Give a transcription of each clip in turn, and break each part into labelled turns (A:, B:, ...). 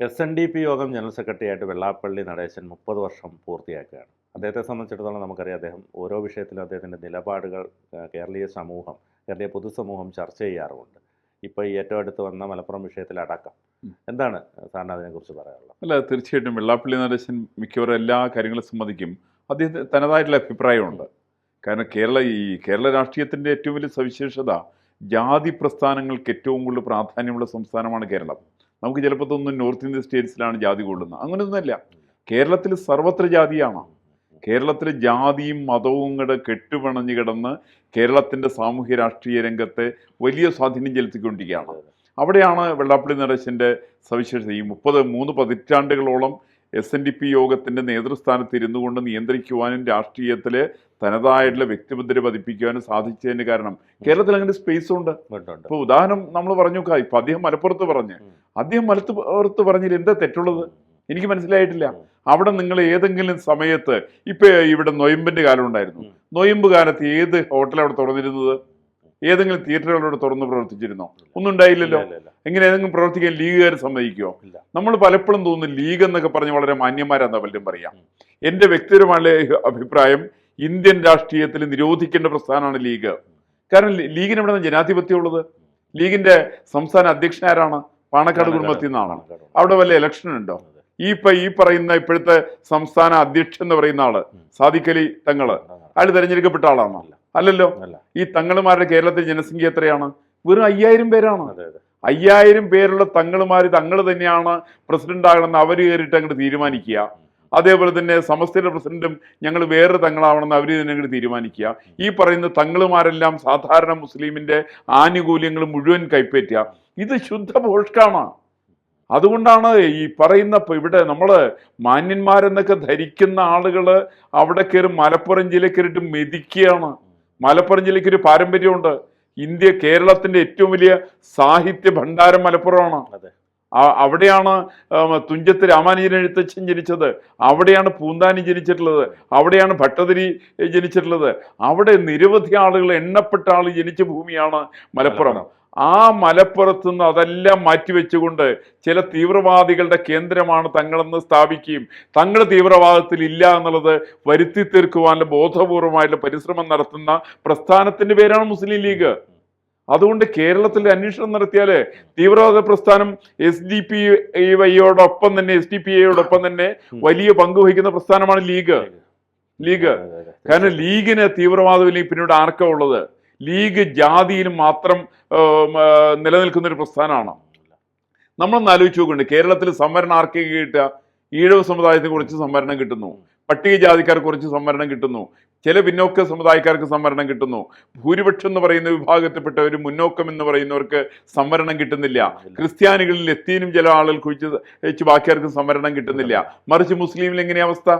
A: SNDP യോഗം general സെക്രട്ടറിയായിട്ട് Vellappally Natesan 30 വർഷം പൂർത്തിയാക്കുകയാണ്. അദ്ദേഹത്തെ സംബന്ധിച്ചിടത്തോളം നമുക്കറിയാം, അദ്ദേഹം ഓരോ വിഷയത്തിലും അദ്ദേഹത്തിൻ്റെ നിലപാടുകൾ കേരളീയ പൊതുസമൂഹം ചർച്ച ചെയ്യാറുമുണ്ട്. ഇപ്പോൾ ഈ ഏറ്റവും അടുത്ത് വന്ന മലപ്പുറം വിഷയത്തിലടക്കം എന്താണ് സാറിന് അതിനെക്കുറിച്ച് പറയാനുള്ളത്?
B: അല്ല, തീർച്ചയായിട്ടും വെള്ളാപ്പള്ളി നടേശൻ മിക്കവാറും എല്ലാ കാര്യങ്ങളും സമ്മതിക്കും. അദ്ദേഹത്തിന് തനതായിട്ടുള്ള അഭിപ്രായമുണ്ട്. കാരണം കേരള രാഷ്ട്രീയത്തിൻ്റെ ഏറ്റവും വലിയ സവിശേഷത ജാതി പ്രസ്ഥാനങ്ങൾക്ക് ഏറ്റവും കൂടുതൽ പ്രാധാന്യമുള്ള സംസ്ഥാനമാണ് കേരളം. നമുക്ക് ചിലപ്പോൾ തോന്നുന്നു നോർത്ത് ഇന്ത്യൻ സ്റ്റേറ്റ്സിലാണ് ജാതി കൊള്ളുന്നത്. അങ്ങനെയൊന്നുമല്ല. കേരളത്തിൽ സർവത്ര ജാതിയാണ്. കേരളത്തിൽ ജാതിയും മതവും കൂടെ കെട്ടുപിണഞ്ഞു കിടന്ന് കേരളത്തിൻ്റെ സാമൂഹ്യ രാഷ്ട്രീയ രംഗത്തെ വലിയ സ്വാധീനം ചെലുത്തിക്കൊണ്ടിരിക്കുകയാണ്. അവിടെയാണ് വെള്ളാപ്പള്ളി നടേശൻ്റെ സവിശേഷത. ഈ 3 പതിറ്റാണ്ടുകളോളം SNDP യോഗത്തിൻ്റെ നേതൃസ്ഥാനത്ത് ഇരുന്നു കൊണ്ട് നിയന്ത്രിക്കുവാനും രാഷ്ട്രീയത്തിൽ തനതായിട്ടുള്ള വ്യക്തിമുദ്ര പതിപ്പിക്കുവാനും സാധിച്ചതിന് കാരണം കേരളത്തിൽ അങ്ങനെ സ്പേസ് ഉണ്ട്. ഇപ്പോൾ ഉദാഹരണം നമ്മൾ പറഞ്ഞു, ഇപ്പം അദ്ദേഹം മലപ്പുറത്ത് പറഞ്ഞതിൽ എന്താ തെറ്റുള്ളത്? എനിക്ക് മനസ്സിലായിട്ടില്ല. അവിടെ നിങ്ങൾ ഏതെങ്കിലും സമയത്ത് ഇപ്പം ഇവിടെ നൊയമ്പിൻ്റെ കാലം ഉണ്ടായിരുന്നു. നൊയമ്പ് കാലത്ത് ഏത് ഹോട്ടൽ അവിടെ തുറന്നിരുന്നത്? ഏതെങ്കിലും തിയേറ്ററുകളോട് തുറന്ന് പ്രവർത്തിച്ചിരുന്നോ? ഒന്നും ഉണ്ടായില്ലല്ലോ. എങ്ങനെ ഏതെങ്കിലും പ്രവർത്തിക്കാൻ ലീഗുകാർ സമ്മതിക്കുമോ? നമ്മൾ പലപ്പോഴും തോന്നുന്നു ലീഗ് എന്നൊക്കെ പറഞ്ഞ് വളരെ മാന്യന്മാരാണെന്ന് പലരും പറയാം. എൻ്റെ വ്യക്തിപരമായ അഭിപ്രായം, ഇന്ത്യൻ രാഷ്ട്രീയത്തിൽ നിരോധിക്കേണ്ട പ്രസ്ഥാനമാണ് ലീഗ്. കാരണം ലീഗിന് എവിടെ നിന്ന് ജനാധിപത്യം ഉള്ളത്? ലീഗിന്റെ സംസ്ഥാന അധ്യക്ഷൻ ആരാണ്? പാണക്കാട് കുടുംബത്തിൽ നിന്നാണ്. അവിടെ വല്ല ഇലക്ഷൻ ഉണ്ടോ? ഈ പറയുന്ന ഇപ്പോഴത്തെ സംസ്ഥാന അധ്യക്ഷൻ എന്ന് പറയുന്ന ആള് സാദിഖ് അലി തങ്ങള്, അയാൾ തെരഞ്ഞെടുക്കപ്പെട്ട ആളാണോ? അല്ലല്ലോ. ഈ തങ്ങളുമാരുടെ കേരളത്തിലെ ജനസംഖ്യ എത്രയാണ്? വെറും 5000 പേരാണ്. 5000 പേരുള്ള തങ്ങൾ തന്നെയാണ് പ്രസിഡന്റ് ആകണമെന്ന് അവർ കയറിയിട്ട് അങ്ങോട്ട് തീരുമാനിക്കുക. അതേപോലെ തന്നെ സമസ്തയുടെ പ്രസിഡന്റും ഞങ്ങൾ വേറെ തങ്ങളാവണമെന്ന് അവർ തന്നെ അങ്ങോട്ട് തീരുമാനിക്കുക. ഈ പറയുന്ന തങ്ങളുമാരെല്ലാം സാധാരണ മുസ്ലിമിന്റെ ആനുകൂല്യങ്ങൾ മുഴുവൻ കൈപ്പറ്റുക. ഇത് ശുദ്ധ ഭോഷ്കാണ്. അതുകൊണ്ടാണ് ഈ പറയുന്ന ഇവിടെ നമ്മൾ മാന്യന്മാരെന്നൊക്കെ ധരിക്കുന്ന ആളുകൾ അവിടെ കയറി മലപ്പുറം ജില്ല കയറിയിട്ട് മെതിക്കുകയാണ്. മലപ്പുറം ജില്ലയ്ക്ക് ഒരു പാരമ്പര്യമുണ്ട്. കേരളത്തിന്റെ ഏറ്റവും വലിയ സാഹിത്യ ഭണ്ഡാരം മലപ്പുറമാണ്. അവിടെയാണ് തുഞ്ചത്ത് രാമാനുജൻ എഴുത്തച്ഛൻ ജനിച്ചത്. അവിടെയാണ് പൂന്താനി ജനിച്ചിട്ടുള്ളത്. അവിടെയാണ് ഭട്ടതിരി ജനിച്ചിട്ടുള്ളത്. അവിടെ നിരവധി ആളുകൾ, എണ്ണപ്പെട്ട ആൾ ജനിച്ച ഭൂമിയാണ് മലപ്പുറം. ആ മലപ്പുറത്ത് നിന്ന് അതെല്ലാം മാറ്റിവെച്ചുകൊണ്ട് ചില തീവ്രവാദികളുടെ കേന്ദ്രമാണ് തങ്ങളെന്ന് സ്ഥാപിക്കുകയും തങ്ങൾ തീവ്രവാദത്തിൽ ഇല്ല എന്നുള്ളത് വരുത്തി തീർക്കുവാനുള്ള ബോധപൂർവമായിട്ടുള്ള പരിശ്രമം നടത്തുന്ന പ്രസ്ഥാനത്തിന്റെ പേരാണ് മുസ്ലിം ലീഗ്. അതുകൊണ്ട് കേരളത്തിൽ അന്വേഷണം നടത്തിയാൽ തീവ്രവാദ പ്രസ്ഥാനം SDPI തന്നെ വലിയ പങ്കുവഹിക്കുന്ന പ്രസ്ഥാനമാണ് ലീഗ്. കാരണം ലീഗിന് തീവ്രവാദമില്ലെങ്കിൽ പിന്നീട് ആർക്കാ ഉള്ളത്? ലീഗ് ജാതിയിൽ മാത്രം നിലനിൽക്കുന്ന ഒരു പ്രസ്ഥാനമാണ്. നമ്മളൊന്ന് ആലോചിച്ച് നോക്കുന്നുണ്ട്, കേരളത്തിൽ സംവരണം ആർക്കൊക്കെ കിട്ടുക? ഈഴവ സമുദായത്തിന് കുറച്ച് സംവരണം കിട്ടുന്നു, പട്ടികജാതിക്കാർക്ക് കുറച്ച് സംവരണം കിട്ടുന്നു, ചില പിന്നോക്ക സമുദായക്കാർക്ക് സംവരണം കിട്ടുന്നു, ഭൂരിപക്ഷം എന്ന് പറയുന്ന വിഭാഗത്തിൽപ്പെട്ട ഒരു മുന്നോക്കം എന്ന് പറയുന്നവർക്ക് സംവരണം കിട്ടുന്നില്ല, ക്രിസ്ത്യാനികളിൽ എത്തിയും ചില ആളുകൾ കുഴിച്ച് ബാക്കിയാർക്കും സംവരണം കിട്ടുന്നില്ല. മറിച്ച് മുസ്ലിമിൽ എങ്ങനെയാ അവസ്ഥ?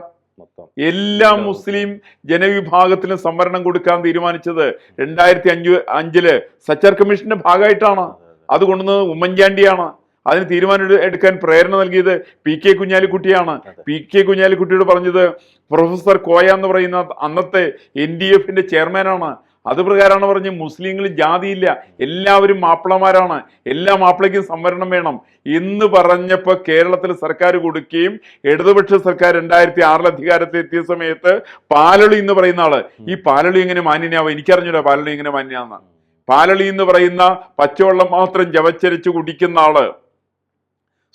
B: എല്ലാ മുസ്ലിം ജനവിഭാഗത്തിലും സംവരണം കൊടുക്കാൻ തീരുമാനിച്ചത് 2005 സച്ചാർ കമ്മീഷന്റെ ഭാഗമായിട്ടാണ്. അത് കൊണ്ടുവന്നത് ഉമ്മൻചാണ്ടിയാണ്. അതിന് തീരുമാനം എടുക്കാൻ പ്രേരണ നൽകിയത് PK കുഞ്ഞാലിക്കുട്ടിയാണ്. PK കുഞ്ഞാലിക്കുട്ടിയോട് പറഞ്ഞത് പ്രൊഫസർ കോയ എന്ന് പറയുന്ന അന്നത്തെ NDF ചെയർമാനാണ്. അത് പ്രകാരമാണ് പറഞ്ഞ് മുസ്ലിങ്ങൾ ജാതിയില്ല, എല്ലാവരും മാപ്പിളമാരാണ്, എല്ലാ മാപ്പിളയ്ക്കും സംവരണം വേണം എന്ന് പറഞ്ഞപ്പോൾ കേരളത്തിൽ സർക്കാർ കൊടുക്കുകയും ഇടതുപക്ഷ സർക്കാർ 2006 അധികാരത്തിൽ എത്തിയ സമയത്ത് പാലളി എന്ന് പറയുന്ന ആള്, ഈ പാലളി എങ്ങനെ മാന്യനാവും? എനിക്കറിഞ്ഞൂടാ പാലളി എങ്ങനെ മാന്യാന്ന്. പാലളി എന്ന് പറയുന്ന പച്ചവെള്ളം മാത്രം ജവച്ചരച്ച് കുടിക്കുന്ന ആള്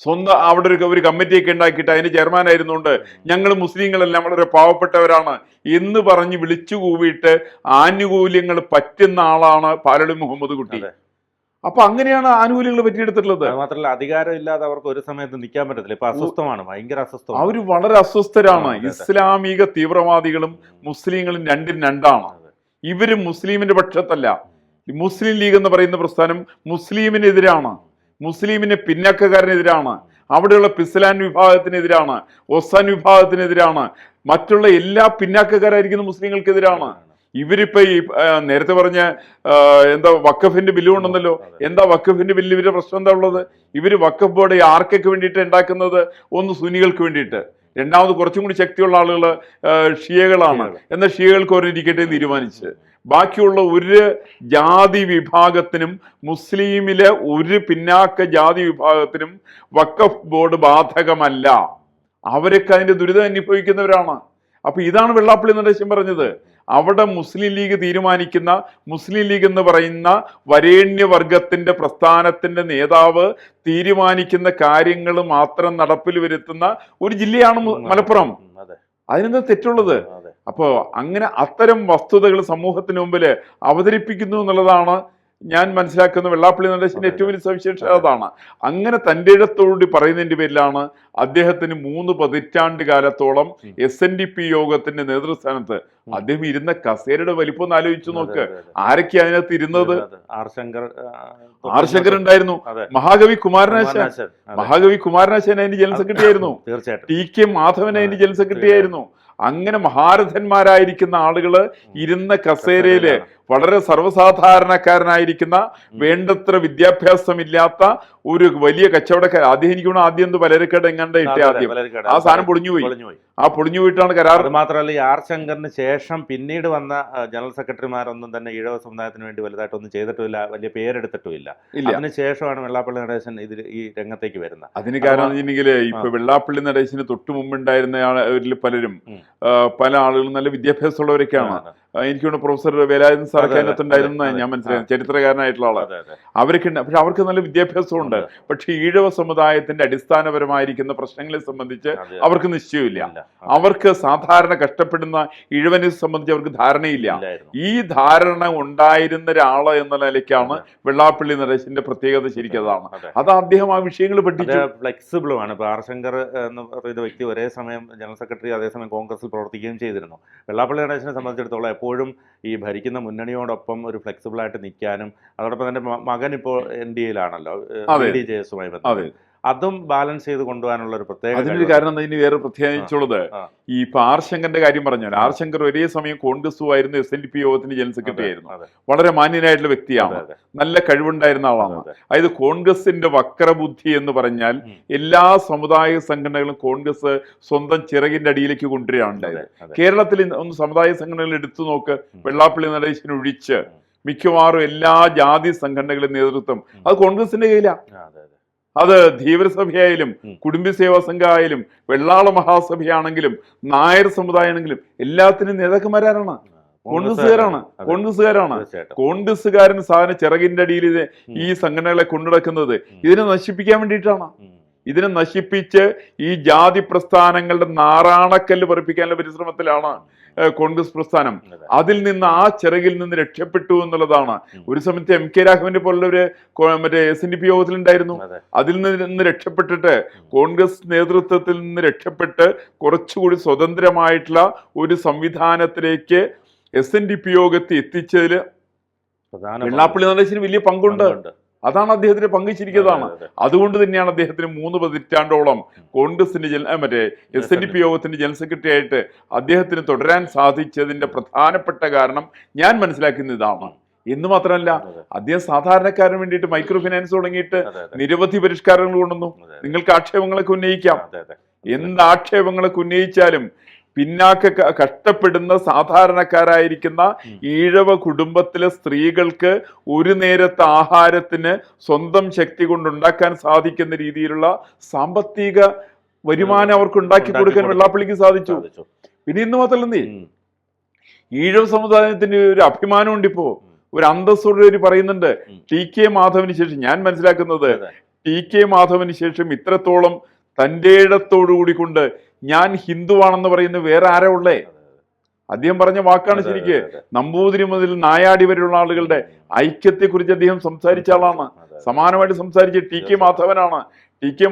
B: സ്വന്തം അവിടെ ഒരു കമ്മിറ്റിയൊക്കെ ഉണ്ടാക്കിയിട്ട് അതിന് ചെയർമാൻ ആയിരുന്നുകൊണ്ട് ഞങ്ങൾ മുസ്ലിങ്ങളെല്ലാം വളരെ പാവപ്പെട്ടവരാണ് എന്ന് പറഞ്ഞ് വിളിച്ചു കൂവിയിട്ട് ആനുകൂല്യങ്ങൾ പറ്റുന്ന ആളാണ് പാലളി മുഹമ്മദ് കുട്ടി. അപ്പൊ അങ്ങനെയാണ് ആനുകൂല്യങ്ങൾ പറ്റിയെടുത്തിട്ടുള്ളത്.
A: മാത്രമല്ല അധികാരം ഇല്ലാതെ അവർക്ക് ഒരു സമയത്ത് നിൽക്കാൻ പറ്റത്തില്ല. ഇപ്പൊ അസ്വസ്ഥമാണ്, ഭയങ്കര അസ്വസ്ഥമാണ്.
B: അവർ വളരെ അസ്വസ്ഥരാണ്. ഇസ്ലാമിക തീവ്രവാദികളും മുസ്ലിങ്ങളും രണ്ടും രണ്ടാണ്. ഇവര് മുസ്ലിമിന്റെ പക്ഷത്തല്ല. മുസ്ലിം ലീഗ് എന്ന് പറയുന്ന പ്രസ്ഥാനം മുസ്ലിമിനെതിരാണ്, മുസ്ലിമിന് പിന്നാക്കക്കാരനെതിരാണ്, അവിടെയുള്ള പിസ്ലാൻ വിഭാഗത്തിനെതിരാണ്, ഒസാൻ വിഭാഗത്തിനെതിരാണ്, മറ്റുള്ള എല്ലാ പിന്നാക്കക്കാരായിരിക്കുന്ന മുസ്ലിങ്ങൾക്കെതിരാണ്. ഇവരിപ്പോ ഈ നേരത്തെ പറഞ്ഞ വഖഫിന്റെ ബില്ല് കൊണ്ടുവന്നല്ലോ. എന്താ വഖഫിന്റെ ബില്ല്? ഇവരുടെ പ്രശ്നം എന്താ ഉള്ളത്? ഇവര് വഖഫ് ബോർഡ് ആർക്കൊക്കെ വേണ്ടിയിട്ട് ഉണ്ടാക്കുന്നത്? ഒന്ന് സുന്നികൾക്ക് വേണ്ടിയിട്ട്, രണ്ടാമത് കുറച്ചും കൂടി ശക്തിയുള്ള ആളുകൾ ഷിയകളാണ്. എന്നാൽ ഷിയകൾക്ക് ഒരിക്കട്ടെ തീരുമാനിച്ച് ബാക്കിയുള്ള ഒരു ജാതി വിഭാഗത്തിനും മുസ്ലിമിലെ ഒരു പിന്നാക്ക ജാതി വിഭാഗത്തിനും വഖഫ് ബോർഡ് ബാധകമല്ല. അവരൊക്കെ അതിന്റെ ദുരിതം അനുഭവിക്കുന്നവരാണ്. അപ്പൊ ഇതാണ് വെള്ളാപ്പള്ളി നടേശൻ പറഞ്ഞത്. അവിടെ മുസ്ലിം ലീഗ് തീരുമാനിക്കുന്ന, മുസ്ലിം ലീഗ് എന്ന് പറയുന്ന വരേണ്യവർഗത്തിന്റെ പ്രസ്ഥാനത്തിന്റെ നേതാവ് തീരുമാനിക്കുന്ന കാര്യങ്ങൾ മാത്രം നടപ്പിൽ വരുത്തുന്ന ഒരു ജില്ലയാണ് മലപ്പുറം. അതിനെന്താ തെറ്റുള്ളത്? അപ്പോ അങ്ങനെ അത്തരം വസ്തുതകൾ സമൂഹത്തിന് മുമ്പിൽ അവതരിപ്പിക്കുന്നു എന്നുള്ളതാണ് ഞാൻ മനസ്സിലാക്കുന്ന വെള്ളാപ്പള്ളി നടേശന്റെ ഏറ്റവും വലിയ സവിശേഷത. അതാണ്. അങ്ങനെ തന്റെ ഇടത്തോടുകൂടി പറയുന്നതിന്റെ പേരിലാണ് അദ്ദേഹത്തിന് 3 പതിറ്റാണ്ട് കാലത്തോളം SNDP യോഗത്തിന്റെ നേതൃസ്ഥാനത്ത് അദ്ദേഹം ഇരുന്ന കസേരയുടെ വലിപ്പം ഒന്ന് ആലോചിച്ചു നോക്ക്. ആരൊക്കെ അതിനകത്ത് ഇരുന്നത്? ആർ ശങ്കർ ഉണ്ടായിരുന്നു, മഹാകവി കുമാരനാശാൻ അതിന്റെ ജനറൽ സെക്രട്ടറി ആയിരുന്നു, TK മാധവൻ അതിന്റെ ജനറൽ സെക്രട്ടറി ആയിരുന്നു. അങ്ങനെ മഹാരഥന്മാരായിരിക്കുന്ന ആളുകള് ഇരുന്ന കസേരയില് വളരെ സർവ്വസാധാരണക്കാരനായിരിക്കുന്ന, വേണ്ടത്ര വിദ്യാഭ്യാസമില്ലാത്ത ഒരു വലിയ കച്ചവടക്കാരൻ. ആദ്യം എനിക്ക് ആദ്യം എന്ത് പലരക്കേട് എങ്ങാണ്ട് ഇട്ടേ, ആദ്യം ആ സാധനം പൊളിഞ്ഞുപോയി. ആ പൊളിഞ്ഞു പോയിട്ടാണ് കരാർ.
A: അത് മാത്രമല്ല, ഈ ആർ ശങ്കറിന് ശേഷം പിന്നീട് വന്ന ജനറൽ സെക്രട്ടറിമാരൊന്നും തന്നെ ഈഴവ സമുദായത്തിന് വേണ്ടി വലുതായിട്ടൊന്നും ചെയ്തിട്ടുമില്ല, വലിയ പേരെടുത്തിട്ടുമില്ല. അതിന് ശേഷമാണ് വെള്ളാപ്പള്ളി നടേശൻ ഈ രംഗത്തേക്ക് വരുന്നത്.
B: അതിന് കാരണം വെച്ചിട്ടുണ്ടെങ്കിൽ ഇപ്പൊ വെള്ളാപ്പള്ളി നടേശന് തൊട്ടു മുമ്പുണ്ടായിരുന്നവരിൽ പലരും, പല ആളുകളും നല്ല വിദ്യാഭ്യാസമുള്ളവരൊക്കെയാണ്. എനിക്കൊണ്ട് പ്രൊഫസർ വേലായുധൻ സാറൊക്കെ അതിനകത്തുണ്ടായിരുന്ന ഞാൻ മനസ്സിലായിരുന്നു, ചരിത്രകാരനായിട്ടുള്ള ആള്. അവരൊക്കെ ഉണ്ട്, പക്ഷെ അവർക്ക് നല്ല വിദ്യാഭ്യാസമുണ്ട്. പക്ഷെ ഈഴവ സമുദായത്തിന്റെ അടിസ്ഥാനപരമായിരിക്കുന്ന പ്രശ്നങ്ങളെ സംബന്ധിച്ച് അവർക്ക് നിശ്ചയമില്ല. അവർക്ക് സാധാരണ കഷ്ടപ്പെടുന്ന ഈഴവനെ സംബന്ധിച്ച് അവർക്ക് ധാരണയില്ല. ഈ ധാരണ ഉണ്ടായിരുന്ന ഒരാള് എന്ന നിലയ്ക്കാണ് വെള്ളാപ്പള്ളി നടേശന്റെ പ്രത്യേകത. ശരിക്കതാണ്. അത് അദ്ദേഹം ആ വിഷയങ്ങൾ പഠിച്ചു.
A: ഫ്ലെക്സിബിളും ആണ്. ഇപ്പൊ ആർ ശങ്കർ എന്ന് പറയുന്ന വ്യക്തി ഒരേ സമയം ജനറൽ സെക്രട്ടറി, അതേസമയം കോൺഗ്രസിൽ പ്രവർത്തിക്കുകയും ചെയ്തിരുന്നു. വെള്ളാപ്പള്ളി നടേശനെ സംബന്ധിച്ചിടത്തോളം എപ്പോഴും ഈ ഭരിക്കുന്ന മുന്നണിയോടൊപ്പം ഒരു ഫ്ലെക്സിബിൾ ആയിട്ട് നിൽക്കാനും, അതോടൊപ്പം തന്നെ മകൻ ഇപ്പോൾ NDAയിലാണല്ലോ, JS-ഉമായി ബന്ധപ്പെട്ട് അതും ബാലൻസ് ചെയ്ത് കൊണ്ടുപോകാനുള്ള ഒരു പ്രത്യേക.
B: അതിനൊരു കാരണം ഇനി വേറെ പ്രത്യേകിച്ചുള്ളത്, ഈ ഇപ്പൊ ആർ ശങ്കറിന്റെ കാര്യം പറഞ്ഞാൽ, ആർ ശങ്കർ ഒരേ സമയം കോൺഗ്രസുമായിരുന്നു, SNDP യോഗത്തിന്റെ ജനറൽ സെക്രട്ടറി ആയിരുന്നു. വളരെ മാന്യനായിട്ടുള്ള വ്യക്തിയാണ്, നല്ല കഴിവുണ്ടായിരുന്ന ആളാണ്. അതായത് കോൺഗ്രസിന്റെ വക്രബുദ്ധി എന്ന് പറഞ്ഞാൽ എല്ലാ സമുദായ സംഘടനകളും കോൺഗ്രസ് സ്വന്തം ചിറകിന്റെ അടിയിലേക്ക് കൊണ്ടുവരികയാണുണ്ടായത്. കേരളത്തിൽ ഒന്ന് സമുദായ സംഘടനകൾ എടുത്തു നോക്ക്, വെള്ളാപ്പള്ളി നടേശൻ ഒഴിച്ച് മിക്കവാറും എല്ലാ ജാതി സംഘടനകളുടെ നേതൃത്വം അത് കോൺഗ്രസിന്റെ കയ്യിലാണ്. അത് ധീവരസഭയായാലും കുടുംബസേവാ സംഘമായാലും വെള്ളാള മഹാസഭയാണെങ്കിലും നായർ സമുദായമാണെങ്കിലും എല്ലാത്തിനും നേതാക്കന്മാരാണ് കോൺഗ്രസ്സുകാരാണ്. കോൺഗ്രസ്സുകാരന് സാധനം ചിറകിന്റെ അടിയിൽ ഈ സംഘടനകളെ കൊണ്ടുനടക്കുന്നത് ഇതിനെ നശിപ്പിക്കാൻ വേണ്ടിയിട്ടാണ്. ഇതിനെ നശിപ്പിച്ച് ഈ ജാതി പ്രസ്ഥാനങ്ങളുടെ നാറാണക്കല്ല് പറിപ്പിക്കാനുള്ള പരിശ്രമത്തിലാണ് കോൺഗ്രസ് പ്രസ്ഥാനം. അതിൽ നിന്ന്, ആ ചിറകിൽ നിന്ന് രക്ഷപ്പെട്ടു എന്നുള്ളതാണ്. ഒരു സമയത്ത് MK രാഘവന്റെ പോലുള്ളവര് മറ്റേ SNDP യോഗത്തിലുണ്ടായിരുന്നു. അതിൽ നിന്ന് രക്ഷപ്പെട്ടിട്ട് കോൺഗ്രസ് നേതൃത്വത്തിൽ നിന്ന് രക്ഷപ്പെട്ട് കുറച്ചുകൂടി സ്വതന്ത്രമായിട്ടുള്ള ഒരു സംവിധാനത്തിലേക്ക് SNDP യോഗത്തെ എത്തിച്ചതിൽ വെള്ളാപ്പള്ളി നടേശന് വലിയ പങ്കുണ്ട്. അതാണ് അദ്ദേഹത്തിന്റെ പങ്കിച്ചിരിക്കുന്നതാണ്. അതുകൊണ്ട് തന്നെയാണ് അദ്ദേഹത്തിന് 3 പതിറ്റാണ്ടോളം കോൺഗ്രസിന്റെ SNDP യോഗത്തിന്റെ ജനറൽ സെക്രട്ടറി ആയിട്ട് അദ്ദേഹത്തിന് തുടരാൻ സാധിച്ചതിന്റെ പ്രധാനപ്പെട്ട കാരണം ഞാൻ മനസ്സിലാക്കുന്ന ഇതാണ്. എന്ന് മാത്രമല്ല, അദ്ദേഹം സാധാരണക്കാരന് വേണ്ടിയിട്ട് മൈക്രോ ഫിനാൻസ് തുടങ്ങിയിട്ട് നിരവധി പരിഷ്കാരങ്ങൾ കൊണ്ടുവന്നു. നിങ്ങൾക്ക് ആക്ഷേപങ്ങളൊക്കെ ഉന്നയിക്കാം, എന്ത് ആക്ഷേപങ്ങളൊക്കെ ഉന്നയിച്ചാലും പിന്നാക്ക കഷ്ടപ്പെടുന്ന സാധാരണക്കാരായിരിക്കുന്ന ഈഴവ കുടുംബത്തിലെ സ്ത്രീകൾക്ക് ഒരു നേരത്തെ ആഹാരത്തിന് സ്വന്തം ശക്തി കൊണ്ടുണ്ടാക്കാൻ സാധിക്കുന്ന രീതിയിലുള്ള സാമ്പത്തിക വരുമാനം അവർക്ക് ഉണ്ടാക്കി കൊടുക്കാൻ വെള്ളാപ്പള്ളിക്ക് സാധിച്ചു. പിന്നെ ഇന്ന് മാത്രമല്ല, ഈഴവ സമുദായത്തിന് ഒരു അഭിമാനമുണ്ട്. ഇപ്പോ ഒരു അന്തസ്സോടെ പറയുന്നുണ്ട്. TK മാധവന് ശേഷം ഞാൻ മനസ്സിലാക്കുന്നത്, TK മാധവന് ശേഷം ഇത്രത്തോളം തൻ്റെ ഇടത്തോടുകൂടി കൊണ്ട് ഞാൻ ഹിന്ദുവാണെന്ന് പറയുന്ന വേറെ ആരാ ഉള്ളേ? അദ്ദേഹം പറഞ്ഞ വാക്കാണ് ശരിക്ക്. നമ്പൂതിരി മുതൽ നായാടി വരെയുള്ള ആളുകളുടെ ഐക്യത്തെക്കുറിച്ച് അദ്ദേഹം സംസാരിച്ച ആളാണ്. സമാനമായിട്ട് സംസാരിച്ച TK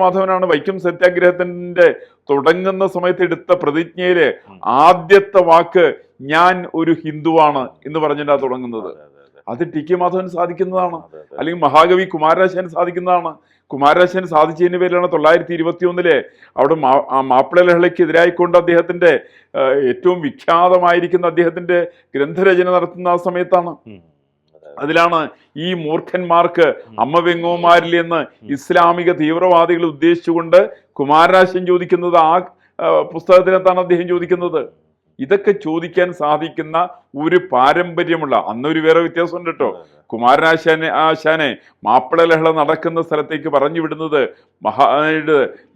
B: മാധവനാണ് വൈക്കം സത്യാഗ്രഹത്തിന്റെ തുടങ്ങുന്ന സമയത്ത് എടുത്ത പ്രതിജ്ഞയില് ആദ്യത്തെ വാക്ക് ഞാൻ ഒരു ഹിന്ദുവാണ് എന്ന് പറഞ്ഞിട്ടാ തുടങ്ങുന്നത്. അത് TK മാധവന് സാധിക്കുന്നതാണ്, അല്ലെങ്കിൽ മഹാകവി കുമാരനാശാന് സാധിക്കുന്നതാണ്. കുമാരനാശാന് സാധിച്ചതിന്റെ പേരിലാണ് 1921 അവിടെ മാപ്പിള ലഹളയ്ക്കെതിരായിക്കൊണ്ട് അദ്ദേഹത്തിന്റെ ഏറ്റവും വിഖ്യാതമായിരിക്കുന്ന അദ്ദേഹത്തിന്റെ ഗ്രന്ഥരചന നടത്തുന്ന ആ സമയത്താണ്. അതിലാണ് ഈ മൂർഖന്മാർക്ക് അമ്മ വെങ്ങോമാരിൽ എന്ന് ഇസ്ലാമിക തീവ്രവാദികളെ ഉദ്ദേശിച്ചുകൊണ്ട് കുമാരനാശൻ ചോദിക്കുന്നത്, ആ പുസ്തകത്തിനകത്താണ് അദ്ദേഹം ചോദിക്കുന്നത്. ഇതൊക്കെ ചോദിക്കാൻ സാധിക്കുന്ന ഒരു പാരമ്പര്യമുള്ള, അന്നൊരു വേറെ വ്യത്യാസമുണ്ട് കേട്ടോ. കുമാരനാശാനെ മാപ്പിള ലഹള നടക്കുന്ന സ്ഥലത്തേക്ക് പറഞ്ഞു വിടുന്നത്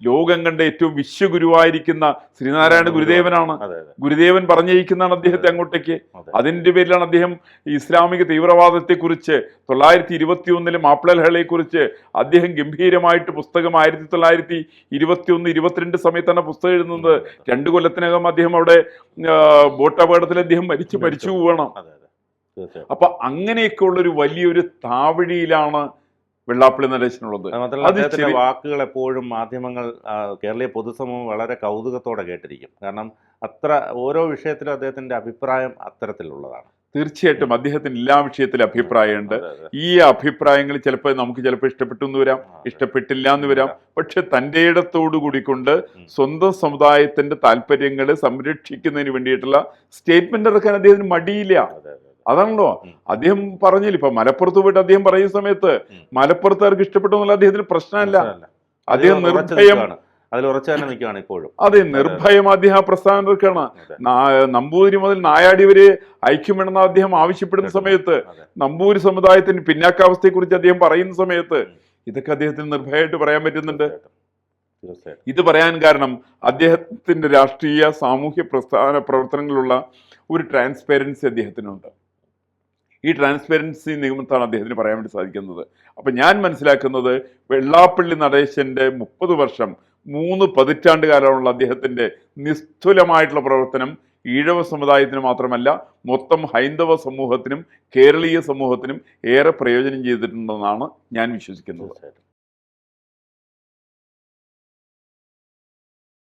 B: ലോകം കണ്ട ഏറ്റവും വിശ്വഗുരുവായിരിക്കുന്ന ശ്രീനാരായണ ഗുരുദേവനാണ്. ഗുരുദേവൻ പറഞ്ഞയക്കുന്നതാണ് അദ്ദേഹത്തെ അങ്ങോട്ടേക്ക്. അതിന്റെ പേരിലാണ് അദ്ദേഹം ഇസ്ലാമിക തീവ്രവാദത്തെക്കുറിച്ച് 921 മാപ്പിള ലഹളയെക്കുറിച്ച് അദ്ദേഹം ഗംഭീരമായിട്ട് പുസ്തകം 1921-22 സമയത്താണ് പുസ്തകം എഴുതുന്നത്. 2 കൊല്ലത്തിനകം അദ്ദേഹം അവിടെ ബോട്ട് അപകടത്തിൽ അദ്ദേഹം മരിച്ചു പോവണം. അപ്പൊ അങ്ങനെയൊക്കെ ഉള്ളൊരു വലിയൊരു താവഴിയിലാണ് വെള്ളാപ്പള്ളി നടേശനുള്ളത്.
A: അദ്ദേഹത്തിന്റെ വാക്കുകൾ എപ്പോഴും മാധ്യമങ്ങൾ, കേരളീയ പൊതുസമൂഹം വളരെ കൗതുകത്തോടെ കേട്ടിരിക്കും. കാരണം അത്ര ഓരോ വിഷയത്തിലും അദ്ദേഹത്തിന്റെ അഭിപ്രായം അത്തരത്തിലുള്ളതാണ്.
B: തീർച്ചയായിട്ടും അദ്ദേഹത്തിന് എല്ലാ വിഷയത്തിലും അഭിപ്രായമുണ്ട്. ഈ അഭിപ്രായങ്ങൾ നമുക്ക് ചിലപ്പോൾ ഇഷ്ടപ്പെട്ടു എന്ന് വരാം, ഇഷ്ടപ്പെട്ടില്ല എന്ന് വരാം. പക്ഷെ തൻ്റെ ഇടത്തോടു കൂടിക്കൊണ്ട് സ്വന്തം സമുദായത്തിന്റെ താല്പര്യങ്ങൾ സംരക്ഷിക്കുന്നതിന് വേണ്ടിയിട്ടുള്ള സ്റ്റേറ്റ്മെന്റ് ഇറക്കാൻ അദ്ദേഹത്തിന് മടിയില്ല. അതാണല്ലോ അദ്ദേഹം പറഞ്ഞില്ല. ഇപ്പൊ മലപ്പുറത്ത് പോയിട്ട് അദ്ദേഹം പറയുന്ന സമയത്ത് മലപ്പുറത്തുകാർക്ക് ഇഷ്ടപ്പെട്ടു എന്നുള്ള അദ്ദേഹത്തിന് പ്രശ്നമല്ല. അദ്ദേഹം നിർഭയം
A: ഇപ്പോഴും.
B: അതെ, നിർഭയം അദ്ദേഹം ആ പ്രസ്ഥാനം എടുക്കുകയാണ്. നമ്പൂതിരി മുതൽ നായാടി വരെ ഐക്യം വേണമെന്ന് അദ്ദേഹം ആവശ്യപ്പെടുന്ന സമയത്ത്, നമ്പൂരി സമുദായത്തിന്റെ പിന്നാക്കാവസ്ഥയെ കുറിച്ച് അദ്ദേഹം പറയുന്ന സമയത്ത് ഇതൊക്കെ അദ്ദേഹത്തിന് നിർഭയമായിട്ട് പറയാൻ പറ്റുന്നുണ്ട്. ഇത് പറയാൻ കാരണം അദ്ദേഹത്തിന്റെ രാഷ്ട്രീയ സാമൂഹ്യ പ്രവർത്തനങ്ങളുള്ള ഒരു ട്രാൻസ്പെറൻസി അദ്ദേഹത്തിനുണ്ട്. ഈ ട്രാൻസ്പെറൻസി നിയമത്താണ് അദ്ദേഹത്തിന് പറയാൻ വേണ്ടി സാധിക്കുന്നത്. അപ്പം ഞാൻ മനസ്സിലാക്കുന്നത് വെള്ളാപ്പള്ളി നടേശന്റെ 30 വർഷം 3 പതിറ്റാണ്ട് കാലമുള്ള അദ്ദേഹത്തിന്റെ നിസ്തുലമായിട്ടുള്ള പ്രവർത്തനം ഈഴവ സമുദായത്തിന് മാത്രമല്ല മൊത്തം ഹൈന്ദവ സമൂഹത്തിനും കേരളീയ സമൂഹത്തിനും ഏറെ പ്രയോജനം ചെയ്തിട്ടുണ്ടെന്നാണ് ഞാൻ വിശ്വസിക്കുന്നത്.